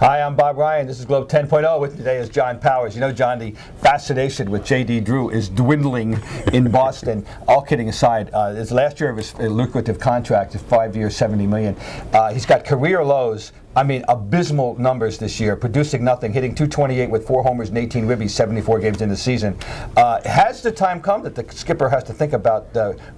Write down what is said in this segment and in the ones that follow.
Hi, I'm Bob Ryan. This is Globe 10.0. With me today is John Powers. You know, John, the fascination with J.D. Drew is dwindling in Boston. All kidding aside, his last year of his lucrative contract is 5 years, $70 million. He's got career lows. I mean, abysmal numbers this year, producing nothing, hitting .228 with 4 homers and 18 ribbies, 74 games in the season. Has the time come that the skipper has to think about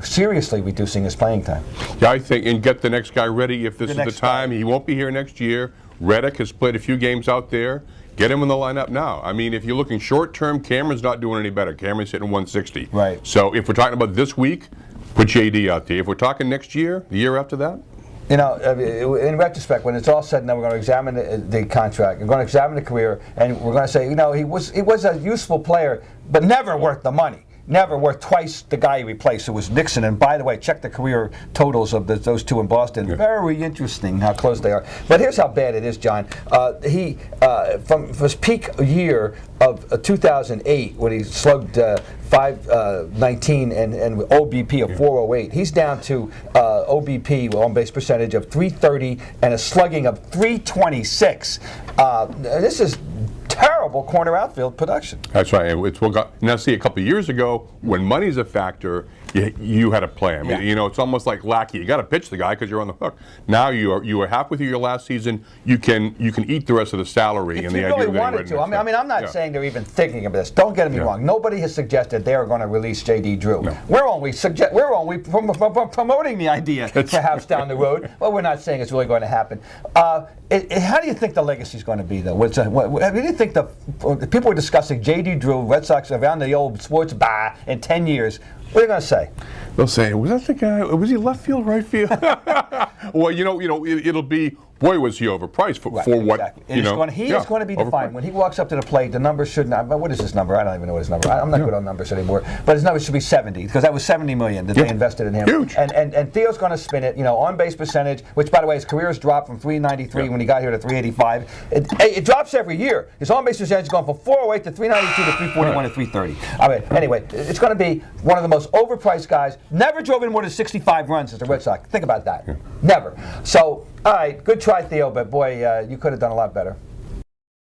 seriously reducing his playing time? Yeah, I think, and get the next guy ready if this is the time. He won't be here next year. Reddick has played a few games out there. Get him in the lineup now. I mean, if you're looking short term, Cameron's not doing any better. Cameron's hitting 160. Right. So if we're talking about this week, put JD out there. If we're talking next year, the year after that, you know, in retrospect, when it's all said and done, we're going to examine the contract. We're going to examine the career, and we're going to say, you know, he was a useful player, but never worth the money. Never worth twice the guy he replaced, who was Nixon. And by the way, check the career totals of those two in Boston. Yeah. Very interesting how close they are. But here's how bad it is, John. He from his peak year of 2008, when he slugged 519 and OBP of 408, he's down to OBP, on base percentage, of 330 and a slugging of 326. This is terrible corner outfield production. That's right. Now, see, a couple of years ago, when money's a factor, you had a plan. Yeah. You know, it's almost like lackey. You got to pitch the guy because you're on the hook. Now you are halfway through your last season. You can eat the rest of the salary. If you really wanted to. I mean, I'm not saying they're even thinking of this. Don't get me wrong. Nobody has suggested they are going to release J.D. Drew. No. We're only promoting the idea, perhaps down the road. Well, we're not saying it's really going to happen. How do you think the legacy is going to be, though? What do you think the people were discussing J.D. Drew, Red Sox around the old sports bar in 10 years? What are you going to say? They'll say, was that the guy? Was he left field, right field? Well, it'll be, boy, was he overpriced for what? He is going to be defined. When he walks up to the plate, the number should not. What is his number? I don't even know what his number. I'm not good on numbers anymore. But his number should be 70, because that was $70 million that they invested in him. Huge. And Theo's going to spin it. You know, on base percentage, which by the way, his career has dropped from 393 when he got here to 385. It drops every year. His on base percentage is going from 408 to 392 to 341 to 330. I mean, anyway, it's going to be one of the most overpriced guys. Never drove in more than 65 runs as a Red Sox. Think about that. Never. So, all right, good try, Theo, but boy, you could have done a lot better.